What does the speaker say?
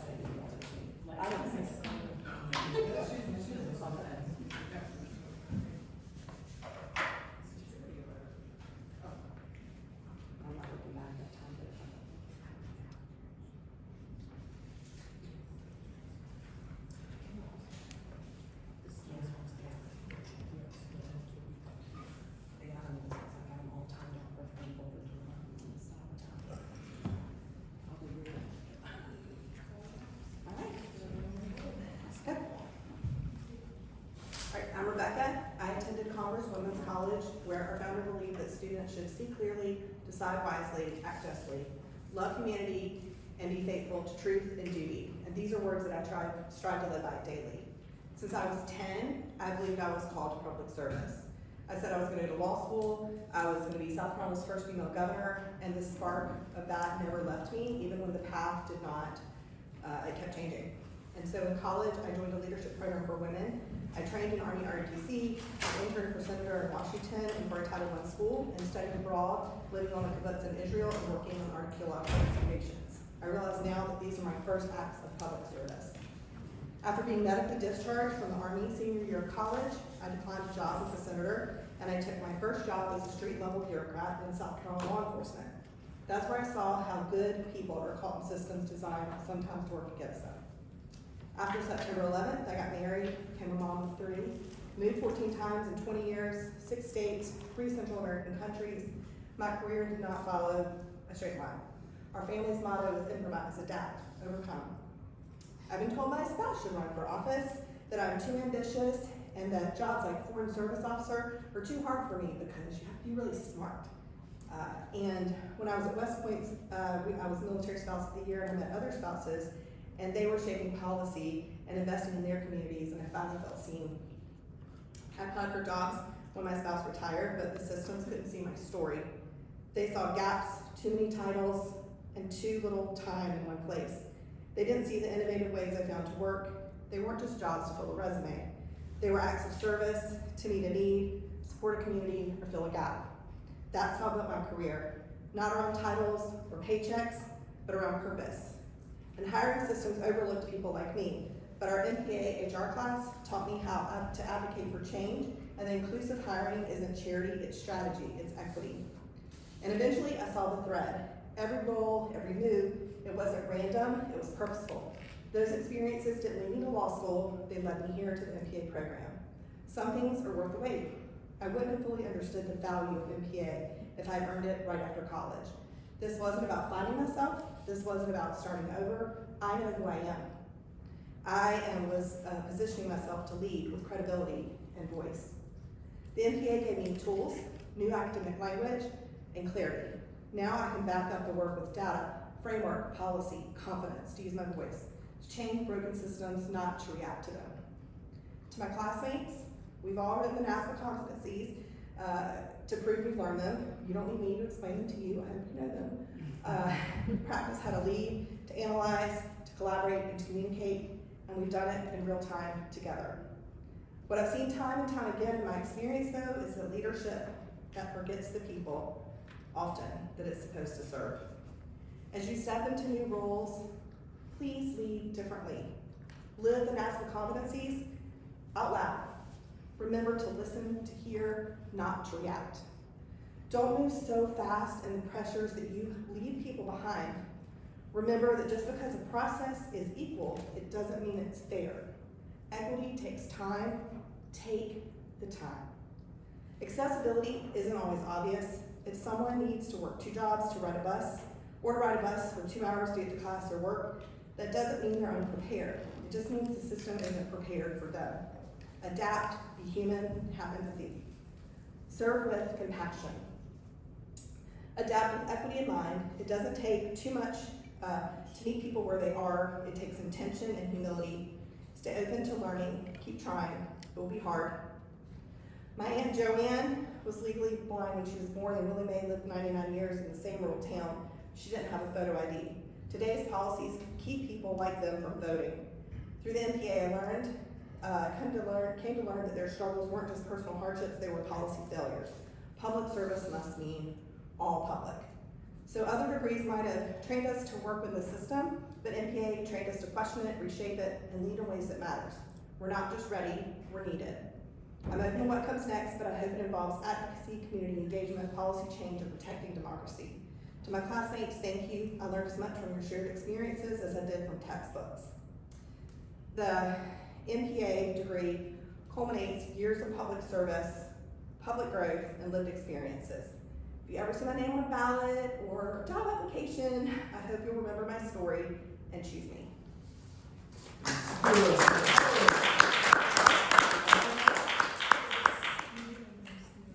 say you guys are saying. I don't say something. She doesn't something. I'm not looking back at time, but I'm Rebecca. I attended Commerce Women's College, where our founder believed that students should see clearly, decide wisely, act justly, love humanity, and be faithful to truth and duty. And these are words that I strive to live by daily. Since I was 10, I believed I was called to public service. I said I was going to go to law school, I was going to be South Carolina's first female governor, and the spark of that never left me, even when the path did not, it kept changing. And so in college, I joined a leadership program for women. I trained in Army ROTC, I interned for Senator in Washington and for a Title I school, and studied abroad, living on a kibbutz in Israel and working on archaeological excavations. I realize now that these are my first acts of public service. After being medically discharged from the Army senior year of college, I declined a job with the Senator, and I took my first job as a street-level bureaucrat in South Carolina law enforcement. That's where I saw how good people are caught in systems designed sometimes to work against them. After September 11th, I got married, became a mom of 3, moved 14 times in 20 years, 6 states, 3 Central American countries. My career did not follow a straight line. Our family's motto is improvise, adapt, overcome. I've been told my spouse should run for office, that I'm too ambitious, and that jobs like Foreign Service Officer are too hard for me because you have to be really smart. And when I was at West Point, I was military spouse of the year, and I met other spouses, and they were shaping policy and investing in their communities, and I finally felt seen. I applied for jobs when my spouse retired, but the systems couldn't see my story. They saw gaps, too many titles, and too little time in one place. They didn't see the innovative ways I found to work. They weren't just jobs to fill a resume. They were acts of service to meet a need, support a community, or fill a gap. That's how I built my career, not around titles or paychecks, but around purpose. And hiring systems overlooked people like me, but our MPA HR class taught me how to advocate for change, and that inclusive hiring isn't charity, it's strategy, it's equity. And eventually I saw the thread. Every role, every move, it wasn't random, it was purposeful. Those experiences didn't lead me to law school, they led me here to the MPA program. Some things are worth the wait. I wouldn't have fully understood the value of MPA if I'd earned it right after college. This wasn't about finding myself, this wasn't about starting over. I know who I am. Was positioning myself to lead with credibility and voice. The MPA gave me tools, new academic language, and clarity. Now I can back up the work with data, framework, policy, confidence, to use my voice, to change broken systems, not to react to them. To my classmates, we've all written the NASPA competencies to prove we've learned them. You don't need me to explain them to you, I hope you know them. We practice how to lead, to analyze, to collaborate, and to communicate, and we've done it in real time together. What I've seen time and time again in my experience, though, is that leadership that forgets the people often that it's supposed to serve. As you step into new roles, please lead differently. Live the NASPA competencies out loud. Remember to listen, to hear, not to react. Don't move so fast in the pressures that you leave people behind. Remember that just because a process is equal, it doesn't mean it's fair. Equity takes time. Take the time. Accessibility isn't always obvious. If someone needs to work 2 jobs to ride a bus, or to ride a bus for 2 hours to get to class or work, that doesn't mean they're unprepared. It just means the system isn't prepared for them. Adapt, be human, have empathy. Serve with compassion. Adapt with equity in mind. It doesn't take too much to meet people where they are. It takes intention and humility. Stay open to learning, keep trying. It will be hard. My Aunt Joanne was legally blind when she was born, and Willie Mae lived 99 years in the same rural town. She didn't have a photo ID. Today's policies keep people like them from voting. Through the MPA, I came to learn that their struggles weren't just personal hardships, they were policy failures. Public service must mean all public. So other degrees might have trained us to work with the system, but MPA trained us to question it, reshape it, and lead in ways that matters. We're not just ready, we're needed. I'm open to what comes next, but I hope it involves advocacy, community engagement, policy change, and protecting democracy. To my classmates, thank you. I learned as much from your shared experiences as I did from textbooks. The MPA degree culminates years of public service, public growth, and lived experiences. If you ever see my name on a ballot or job application, I hope you'll remember my story and choose me.